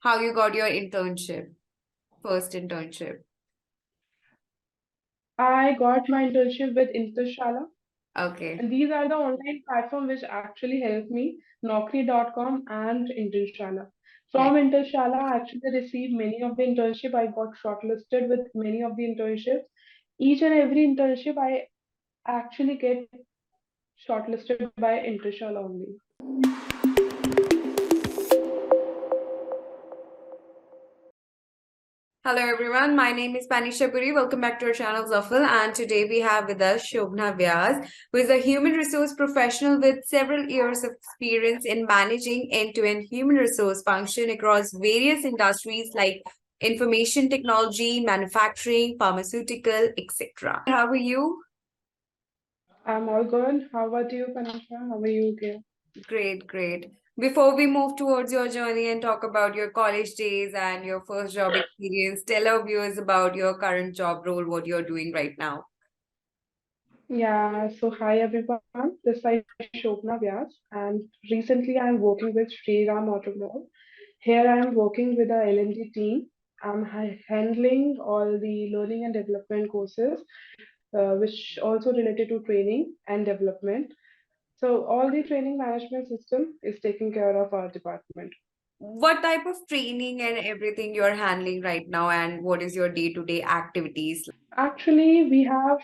how you got your first internship. I got my internship with Intershala, Okay. and these are the online platforms which actually helped me, Naukri.com and Intershala. Right. From Intershala, I actually received many of the internship. I got shortlisted with many of the internships. Each and every internship I actually get shortlisted by Intershala only. Hello everyone, my name is Panisha Puri. Welcome back to our channel Xaphal, and today we have with us Shobhna Vyas, who is a human resource professional with several years of experience in managing end-to-end human resource function across various industries like information technology, manufacturing, pharmaceutical, etc. How are you? I'm all good. How about you, Panisha? How are you, okay? Great, great. Before we move towards your journey and talk about your college days and your first job experience, tell our viewers about your current job role, what you're doing right now. Yeah, so hi everyone. This is Shobhna Vyas, and recently I'm working with Shriram Automobile. Here I am working with the L&D team. I'm handling all the learning and development courses, which also related to training and development. So all the training management system is taken care of our department. What type of training and everything you're handling right now, and what is your day-to-day activities? Actually, we have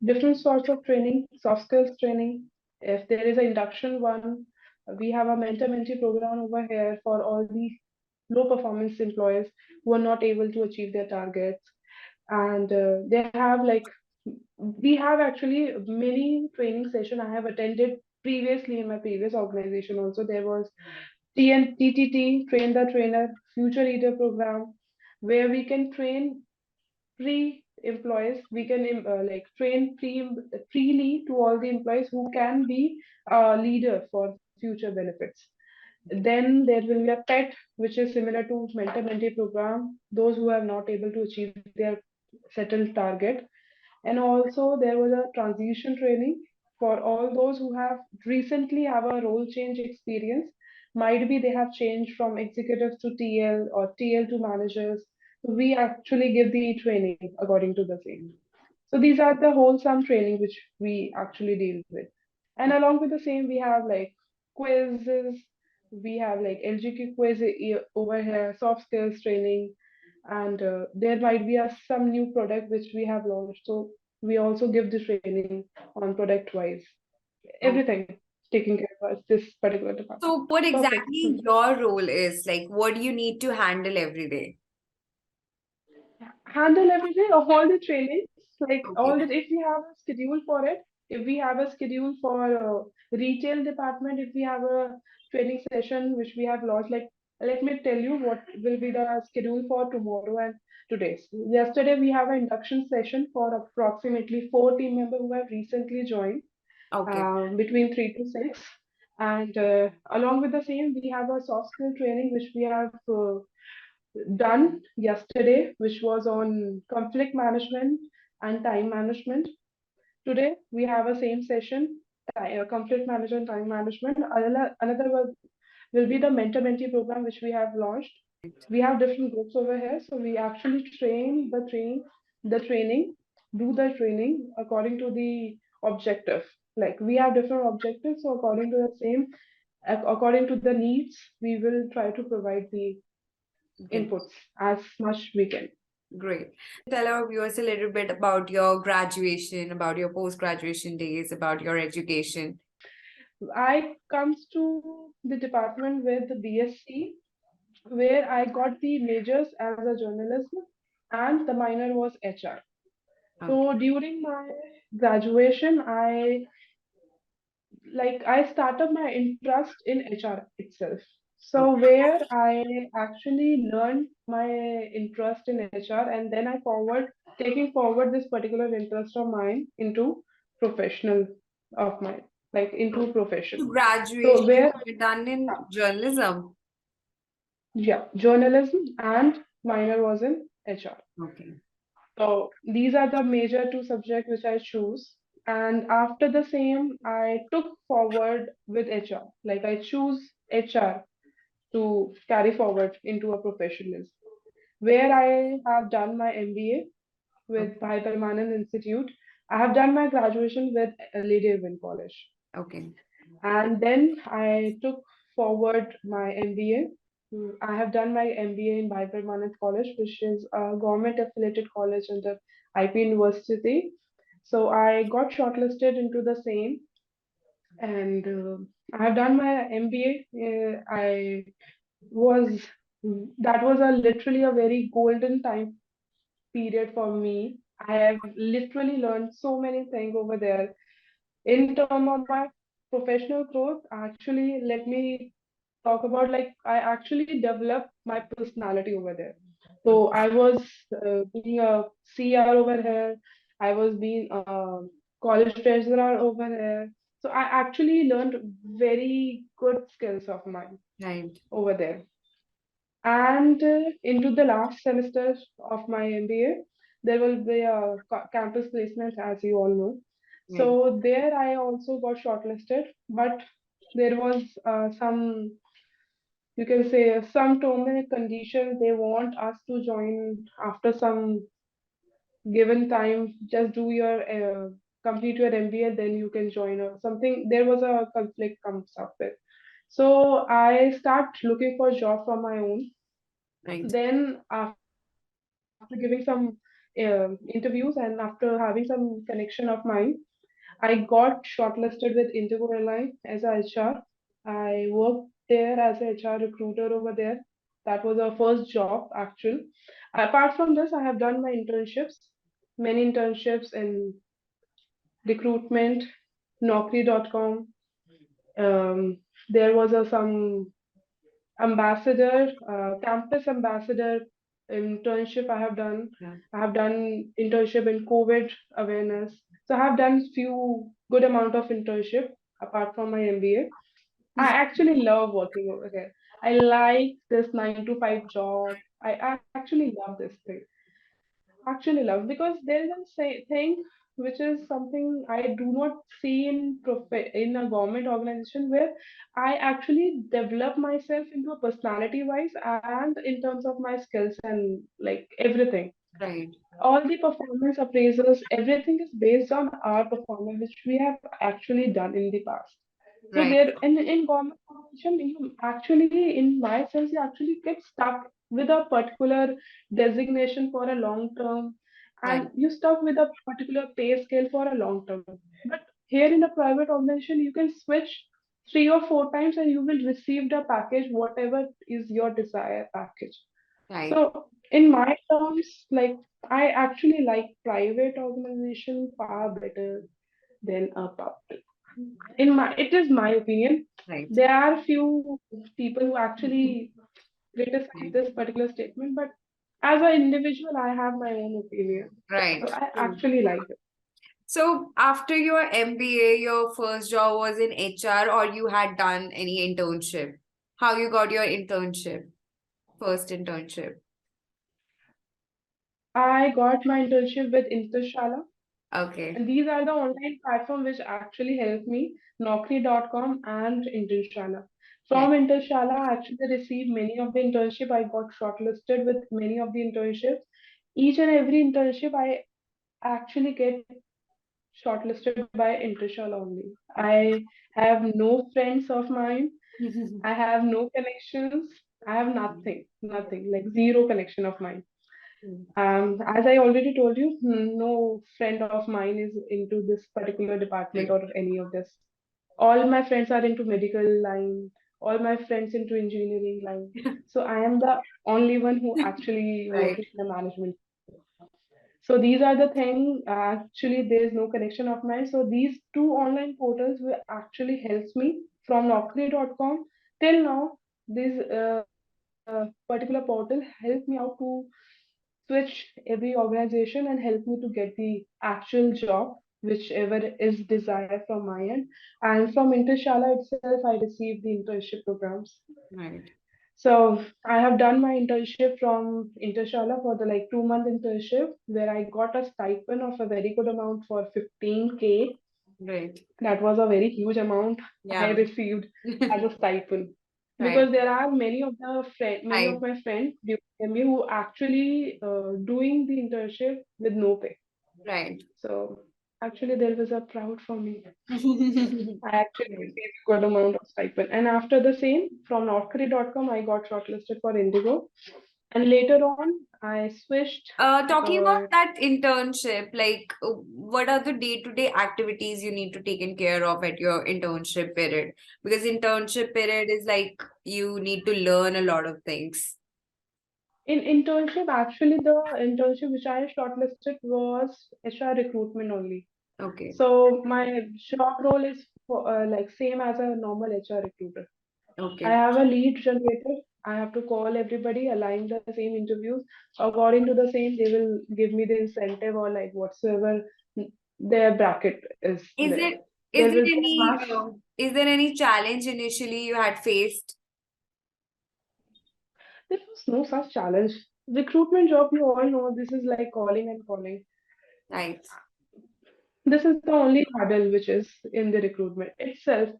different sorts of training, soft skills training. If there is an induction one, we have a mentor-mentee program over here for all the low performance employees who are not able to achieve their targets. And they have like, we have actually many training session I have attended previously in my previous organization also. There was TNTTT, Train the Trainer, Future Leader program, where we can train pre-employees, we can like train freely to all the employees who can be a leader for future benefits. Then there will be a PET, which is similar to mentor-mentee program, those who have not able to achieve their settled target. And also there was a transition training for all those who have recently have a role change experience. Might be they have changed from executives to TL or TL to managers. We actually give the training according to the same. So these are the wholesome training which we actually deal with. And along with the same, we have like quizzes, we have like LGQ quiz over here, soft skills training, and there might be some new product which we have launched. So we also give the training on product wise. Everything taking care of this particular department. So, what Perfect. exactly your role is? Like, what do you need to handle every day? Handle everything of all the trainings, like Okay. all the, if we have a schedule for it, if we have a schedule for retail department, if we have a training session which we have launched, like let me tell you what will be the schedule for tomorrow and today. Yesterday we have an induction session for approximately 4 team members who have recently joined, Okay. between 3 to 6, and along with the same we have a soft skill training which we have done yesterday, which was on conflict management and time management. Today, we have a same session, conflict management, time management. Another will be the mentor-mentee program, which we have launched. We have different groups over here, so we actually the training, do the training according to the objective. Like we have different objectives, so according to the same, according to the needs, we will try to provide the Okay. inputs as much we can. Great. Tell our viewers a little bit about your graduation, about your post-graduation days, about your education. I comes to the department with the BSc, where I got the majors as a journalism and the minor was HR. Okay. So during my graduation, I started my interest in HR itself. So where I actually learned my interest in HR, and then I taking forward this particular interest of mine into professional of mine, like into So profession. So graduation where, you're done in journalism. yeah, journalism and minor was in HR. Okay. So these are the major two subjects which I choose. And after the same, I took forward with HR. Like I choose HR to carry forward into a professionalism. Where I have done my MBA with Bhai Parmanand Institute. I have done my graduation with Lady Irwin College. Okay. And then I took forward my MBA. I have done my MBA in Bhai Parmanand College, which is a government affiliated college under IP University. So I got shortlisted into the same, and I have done my MBA. I was that was a literally a very golden time period for me. I have literally learned so many things over there. In terms of my professional growth, actually, let me talk about like I actually developed my personality over there. So I was being a CR over here. I was being a college treasurer over here. So I actually learned very good skills of mine Right. over there. And into the last semester of my MBA, there will be a campus placement, as you all know. Right. So there I also got shortlisted, but there was some, you can say, some term and conditions. They want us to join after some given time. Just do your complete your MBA, then you can join or something. There was a conflict comes up with. So I start looking for job from my own. Right. Then after giving some interviews and after having some connection of mine, I got shortlisted with Indigo Airline as a HR. I worked there as a HR recruiter over there. That was our first job, actual. Apart from this, I have done my internships, many internships in recruitment, Naukri.com. There was some ambassador, campus ambassador internship I have done. Yeah. I have done internship in COVID awareness. So I have done few good amount of internship apart from my MBA. I actually love working over here. I like this 9 to 5 job. I actually love this thing. Actually love because there is a thing which is something I do not see in a government organization where I actually develop myself into a personality wise and in terms of my skills and like everything. Right. All the performance appraisals, everything is based on our performance, which we have actually done in the past. So Right. there in government organization, you actually, in my sense, you actually get stuck with a particular designation for a long term, Right. and you stuck with a particular pay scale for a long term. But here in a private organization, you can switch 3 or 4 times and you will receive the package, whatever is your desired package. Right. So in my terms, like I actually like private organization far better than a public. It is my opinion. Right. There are few people who actually criticize Right. this particular statement, but as an individual, I have my own opinion. So Right. I True. actually like it. So after your MBA, your first job was in HR or you had done any internship? How you got your internship? First internship. I got my internship with Intershala. Okay. And these are the online platform which actually helped me, Naukri.com and Intershala. Right. From Intershala, I actually received many of the internship. I got shortlisted with many of the internships. Each and every internship, I actually get shortlisted by Intershala only. I have no friends of mine. I have no connections. I have nothing, like zero connection of mine. As I already told you, no friend of mine is into this particular department Right. or any of this. All my friends are into medical line, all my friends into engineering line. So I am the only one who actually Right. working in the management. So these are the thing. Actually, there is no connection of mine. So these two online portals will actually helps me from Naukri.com till now. This particular portal helped me out to switch every organization and help me to get the actual job, whichever is desired from my end. And from Intershala itself, I received the internship programs. Right. So I have done my internship from Intershala for the like 2 month internship where I got a stipend of a very good amount for 15K. Right. That was a very huge amount I Yeah. received as a stipend. because there are many of Right. my friends during MBA who actually doing the internship with no pay. Right. So actually, there was a proud for me. Right. I actually received a good amount of stipend. And after the same, from Naukri.com, I got shortlisted for Indigo. And later on, I switched. Talking about Uh, that internship, like what are the day-to-day activities you need to taken care of at your internship period? Because internship period is like you need to learn a lot of things. in internship, actually, the internship which I shortlisted was HR recruitment only. Okay. So my job role is for, like same as a normal HR recruiter. I Okay. have a lead generator. I have to call everybody, align the same interviews. According to the same, they will give me the incentive or like whatsoever their bracket is Is there. it is There there will be a any max. is there any challenge initially you had faced? There was no such challenge. Recruitment job, you all know, this is like calling and calling. Right. This is the only hurdle which is in the recruitment itself.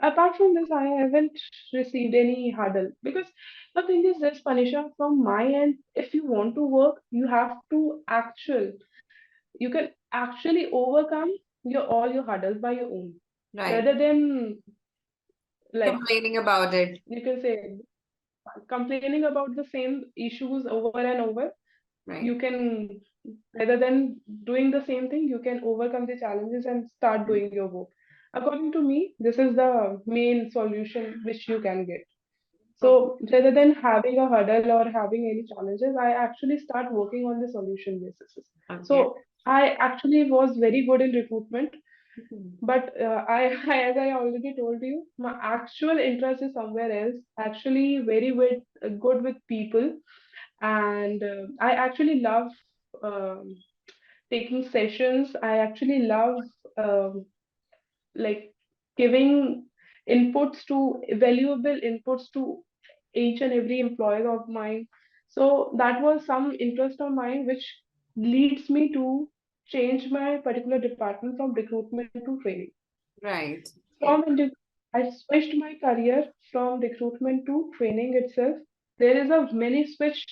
Apart from this, I haven't received any hurdle because the thing is this, Panisha, from my end, if you want to work, you have to you can actually overcome all your hurdles by your own, Right. rather than like Complaining about it. you can say complaining about the same issues over and over. Right. You can rather than doing the same thing, you can overcome the challenges and start doing your work. According to me, this is the main solution which you can get. Okay. So rather than having a hurdle or having any challenges, I actually start working on the solution basis. Okay. So I actually was very good in recruitment, Mhm. but as I already told you, my actual interest is somewhere else. Actually, good with people, and I actually love um, taking sessions. I actually love um, like giving inputs to valuable inputs to each and every employee of mine. So that was some interest of mine which leads me to change my particular department from recruitment to training. Right. Okay. From I switched my career from recruitment to training itself. There is a many switch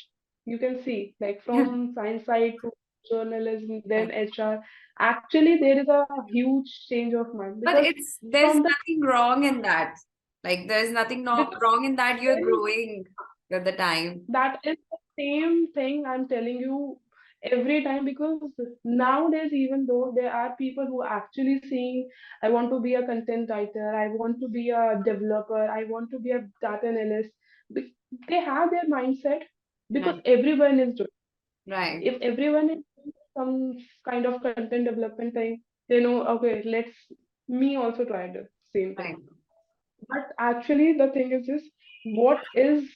you can see, like from science side to journalism, then Right. HR. Actually, there is a huge change of mind But because there's from the nothing wrong in that. Like there's nothing no because wrong in that. You're there is growing with the time. that is the same thing I'm telling you every time because nowadays, even though there are people who are actually saying, I want to be a content writer, I want to be a developer, I want to be a data analyst, they have their mindset because Right. everyone is doing. Right. If everyone is doing some kind of content development thing, they know, okay, let's me also try the same thing. Right. But actually, the thing is this: what is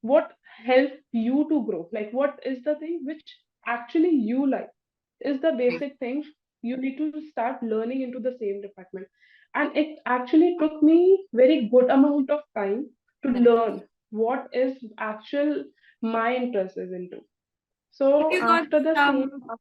what helps you to grow, like what is the thing which actually you like is the Right. basic thing you need to start learning into the same department. And it actually took me very good amount of time to Right. learn what is actual my interest is into. If So you got after the same, some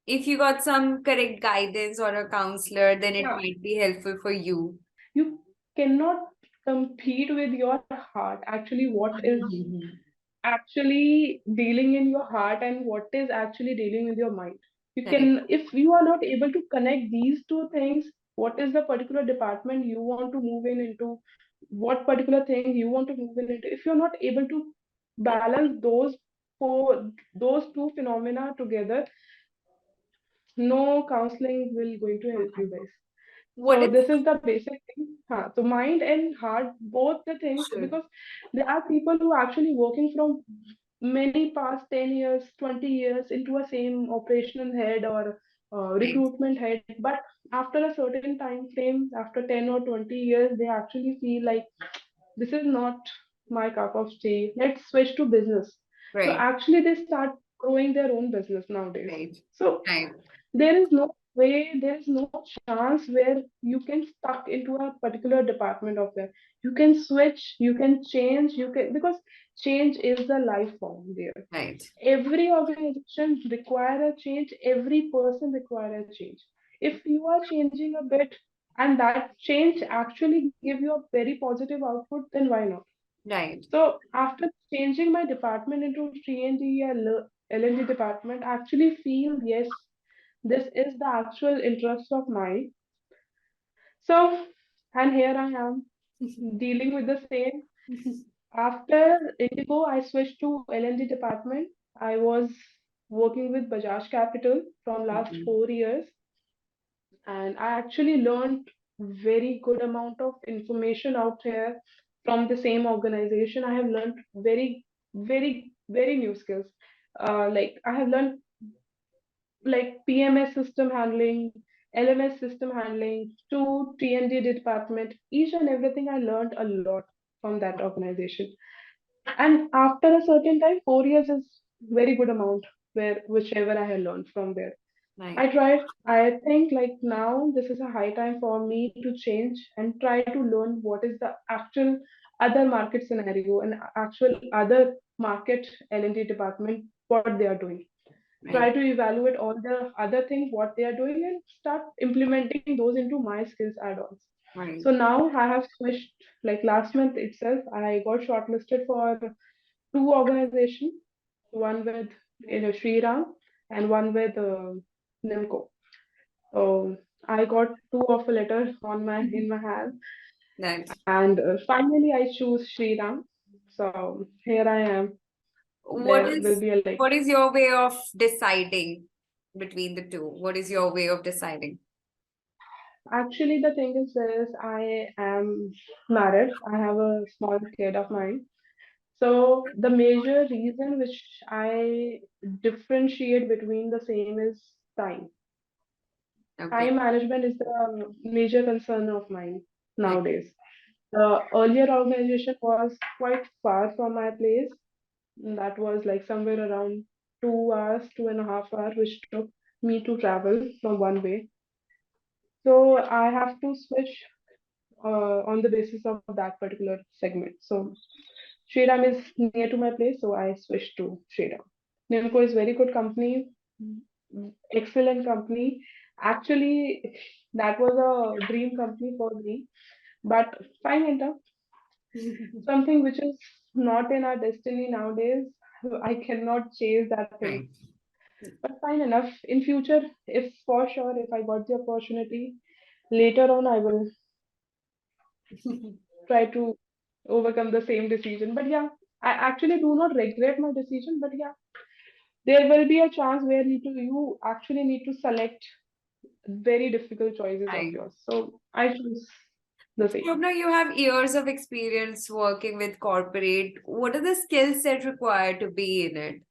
if you got some correct guidance or a counselor, then it yeah, might be helpful for you. you cannot compete with your heart actually what is Mhm. actually dealing in your heart and what is actually dealing with your mind. You Correct. can, if you are not able to connect these two things, what is the particular department you want to move in into, what particular thing you want to move in into, if you're not able to balance those two phenomena together, no counseling will going to help you guys. What So is this is the basic thing. So mind and heart, both the things, sure. because there are people who are actually working from many past 10 years, 20 years into a same operational head or Right. recruitment head. But after a certain time frame, after 10 or 20 years, they actually feel like this is not my cup of tea. Let's switch to business. So Right. actually, they start growing their own business nowadays. Right. So Right. there is no chance where you can stuck into a particular department of that. You can switch, you can change, you can, because change is the life form there. Right. Every organization require a change, every person require a change. If you are changing a bit and that change actually give you a very positive output, then why not? Right. So after changing my department into T&D and L&D department, I actually feel yes, this is the actual interest of mine. So, and here I am dealing with the same. After Indigo, I switched to L&D department. I was working with Bajaj Capital from last Mhm. 4 years, and I actually learned very good amount of information out here from the same organization. I have learned very new skills. Like I have learned like PMS system handling, LMS system handling, to TND department. Each and everything I learned a lot from that organization. And after a certain time, 4 years is very good amount where whichever I have learned from there. Right. I tried. I think like now this is a high time for me to change and try to learn what is the actual other market scenario and actual other market L&D department what they are doing. Try Right. to evaluate all the other things what they are doing and start implementing those into my skills add-ons. Right. So now I have switched like last month itself. I got shortlisted for two organizations, one with Shriram and one with Nimco. So I got two offer letters on my in my hand, Nice. and finally I choose Shriram. So here I am. What There will is be a like what is your way of deciding between the two? What is your way of deciding? actually the thing is this: I am married. I have a small kid of mine. So the major reason which I differentiate between the same is time. Okay. Time management is the major concern of mine Right. nowadays. The earlier organization was quite far from my place. That was like somewhere around 2 hours, 2.5 hours, which took me to travel from one way. So I have to switch on the basis of that particular segment. So Shriram is near to my place, so I switched to Shriram. Nimco is very good company, excellent company. Actually, that was a dream company for me. But fine enough, something which is not in our destiny nowadays. I cannot chase that thing. Right. But fine enough. In future, if for sure, if I got the opportunity, later on I will try to overcome the same decision. But yeah, I actually do not regret my decision. But yeah, there will be a chance where you actually need to select very difficult choices of Right. yours. So I choose the same. Shobna, you have years of experience working with corporate. What are the skill set required to be in it?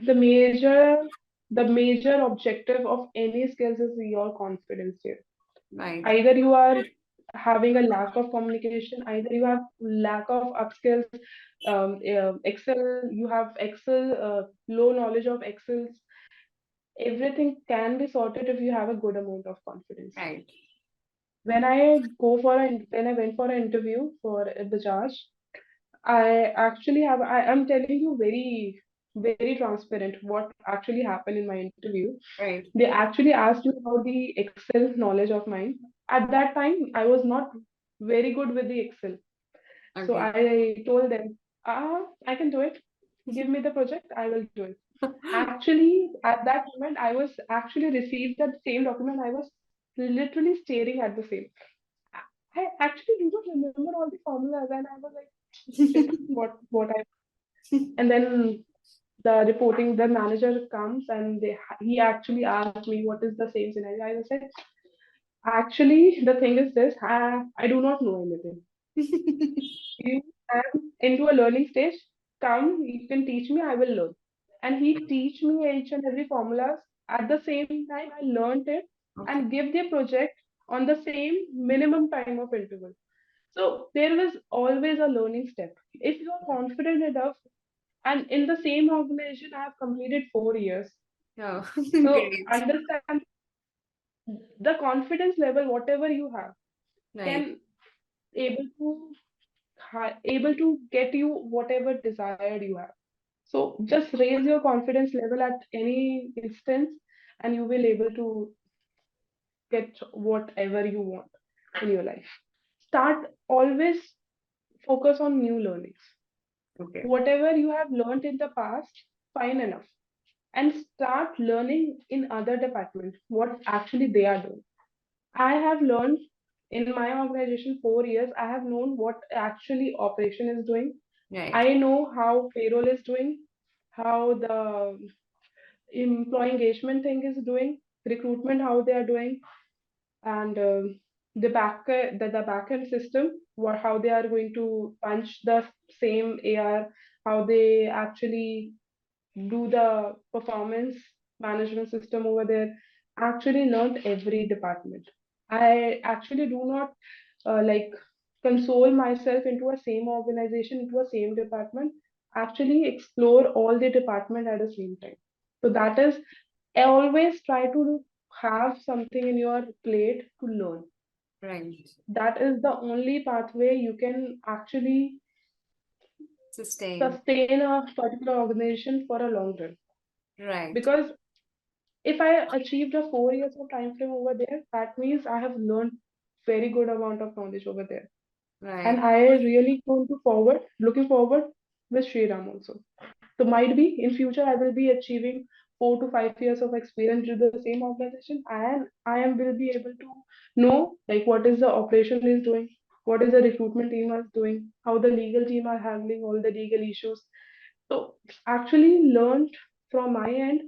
The major the major objective of any skills is your confidence here. Right. Either you are having a lack of communication, either you have lack of upskills, Excel, you have Excel, low knowledge of Excel. Everything can be sorted if you have a good amount of confidence. Right. When I went for an interview for Bajaj, I'm telling you very transparent what actually happened in my interview. Right. They actually asked me about the Excel knowledge of mine. At that time, I was not very good with the Excel. So Okay. I told them, I can do it. Give me the project, I will do it. Actually, at that moment, I was actually received that same document. I was literally staring at the same. I actually do not remember all the formulas, and I was like, shit, what I. And then the manager comes and he actually asked me what is the same scenario. I said, actually, the thing is this: I do not know anything. You am into a learning stage. Come, you can teach me. I will learn. And he teach me each and every formulas. At the same time, I learned it Okay. and give the project on the same minimum time of interval. So there was always a learning step. If you are confident enough, and in the same organization, I have completed 4 years. Oh, So great. understand the confidence level, whatever you have, Right. can able to able to get you whatever desired you have. So just raise your confidence level at any instance, and you will able to get whatever you want in your life. start always focus on new learnings. Okay. Whatever you have learned in the past, fine enough. And start learning in other departments what actually they are doing. I have learned in my organization 4 years, I have known what actually operation is doing. Right. I know how payroll is doing, how the employee engagement thing is doing, recruitment, how they are doing, and the back end system, how they are going to punch the same AR, how they actually do the performance management system over there. Actually learned every department. I actually do not like console myself into a same organization, into a same department. Actually explore all the department at the same time. So that is, I always try to have something in your plate to learn. Right. That is the only pathway you can actually Sustain. sustain a particular organization for a long run. Right. Because if I achieved a 4 years of time frame over there, that means I have learned very good amount of knowledge over there. And Right. I really looking forward with Shriram also. So might be in future I will be achieving 4 to 5 years of experience with the same organization, and I am will be able to know like what is the operation is doing, what is the recruitment team is doing, how the legal team are handling all the legal issues. So actually learned from my end.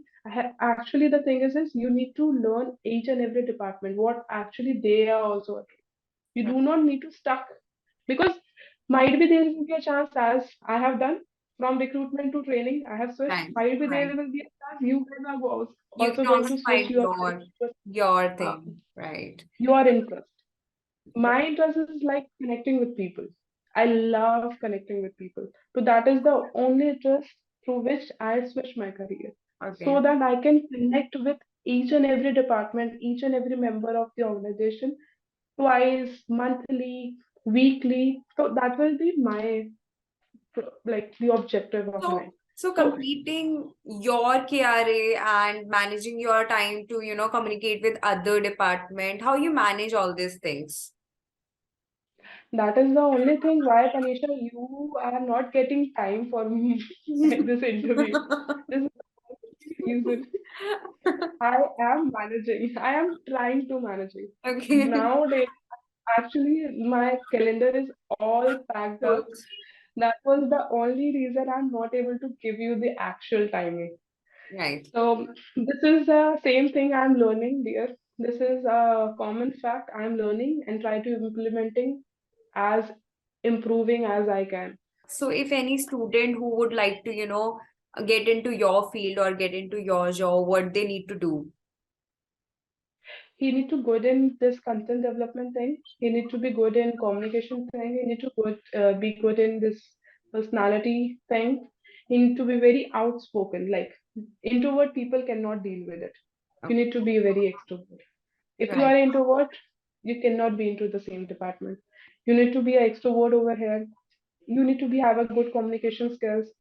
Actually the thing is you need to learn each and every department what actually they are also doing. You do not need to stuck, because might be there will be a chance, as I have done from recruitment to training, I have switched. Right. Might be there Right. will be a chance you guys are You also can going also to switch find your your uh, thing. Right. your interest. My interest is like connecting with people. I love connecting with people. So that is the only interest through which I switch my career. Okay. So that I can connect with each and every department, each and every member of the organization twice, monthly, weekly. So that will be my like the objective of So, mine. so So completing your KRA and managing your time to, communicate with other department, how you manage all these things? that is the only thing why, Panisha, you are not getting time for me in this interview. This is the only reason. I am managing. I am trying to managing. Okay. Nowadays, actually, my calendar is all packed up. Booked. That was the only reason I'm not able to give you the actual timing. Right. So this is the same thing I'm learning, dear. This is a common fact I'm learning and try to implementing as improving as I can. So if any student who would like to, get into your field or get into your job, what they need to do? He need to good in this content development thing. He need to be good in communication thing. He need to be good in this personality thing. He need to be very outspoken. Like introvert people cannot deal with it. You Okay. need to be very extrovert. If you Right. are an introvert, you cannot be into the same department. You need to be an extrovert over here. You need to be have a good communication skills,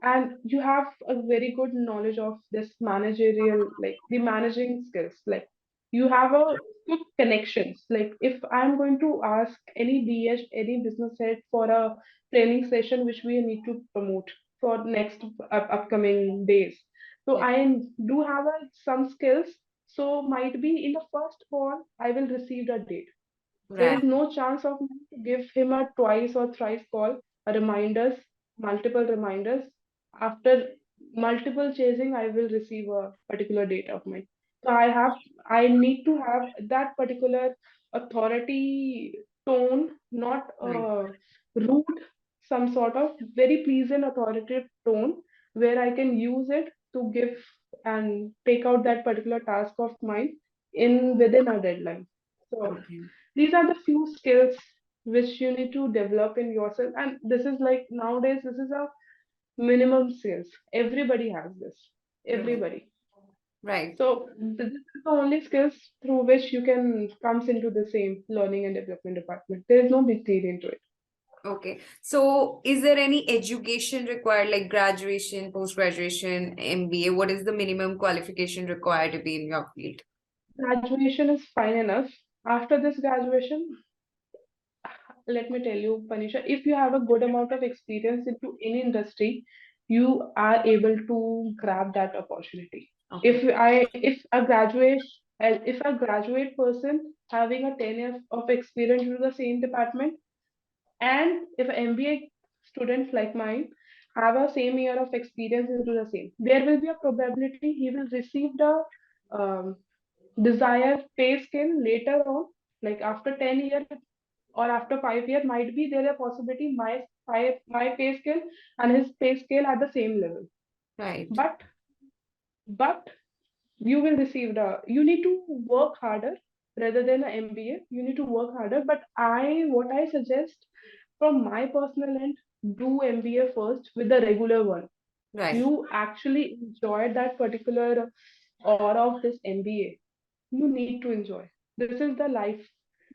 and you have a very good knowledge of this managerial, like the managing skills. Like you have a good connections. Like if I'm going to ask any BH, any business head for a training session which we need to promote for next upcoming days, so Yeah. I do have some skills. So might be in the first call I will receive a date. There Right. is no chance of me to give him a twice or thrice call, a reminders, multiple reminders. After multiple chasing, I will receive a particular date of mine. So I need to have that particular authority tone, not Right. rude, some sort of very pleasant authoritative tone where I can use it to give and take out that particular task of mine in within a deadline. So Okay. these are the few skills which you need to develop in yourself, and this is like nowadays this is a minimum skills. Everybody has this. Right. Everybody. Right. So this is the only skills through which you can comes into the same learning and development department. There is no big deal into it. Okay. So is there any education required, like graduation, post-graduation, MBA? What is the minimum qualification required to be in your field? Graduation is fine enough. After this graduation, let me tell you, Panisha, if you have a good amount of experience into any industry, you are able to grab that opportunity. Okay. If a graduate person having a 10 years of experience into the same department, and if MBA students like mine have a same year of experience into the same, there will be a probability he will receive the um, desired pay scale later on, like after 10 years or after 5 years, might be there a possibility my pay scale and his pay scale at the same level. Right. But you will receive you need to work harder rather than an MBA. You need to work harder. But what I suggest from my personal end, do MBA first with the regular one. Right. You actually enjoy that particular aura of this MBA. You need to enjoy. This is the life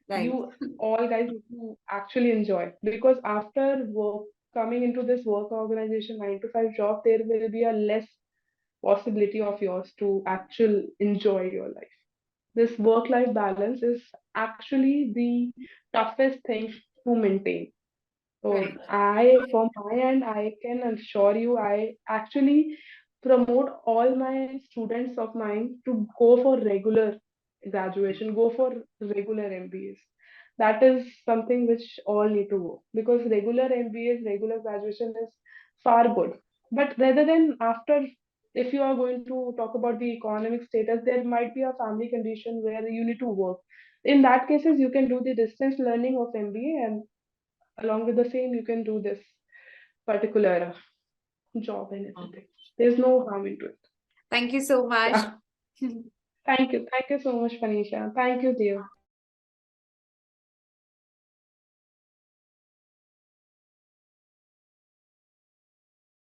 Right. you all guys need to actually enjoy, because after work, coming into this work organization 9 to 5 job, there will be a less possibility of yours to actually enjoy your life. This work life balance is actually the toughest thing to maintain. So Right. from my end, I can assure you, I actually promote all my students of mine to go for regular graduation, go for regular MBAs. That is something which all need to go, because regular MBAs, regular graduation is far good. But rather than after, if you are going to talk about the economic status, there might be a family condition where you need to work. In that cases, you can do the distance learning of MBA, and along with the same you can do this particular job and everything. There's no harm into it. Thank you so much. Yeah. Thank you so much, Panisha. Thank you, dear.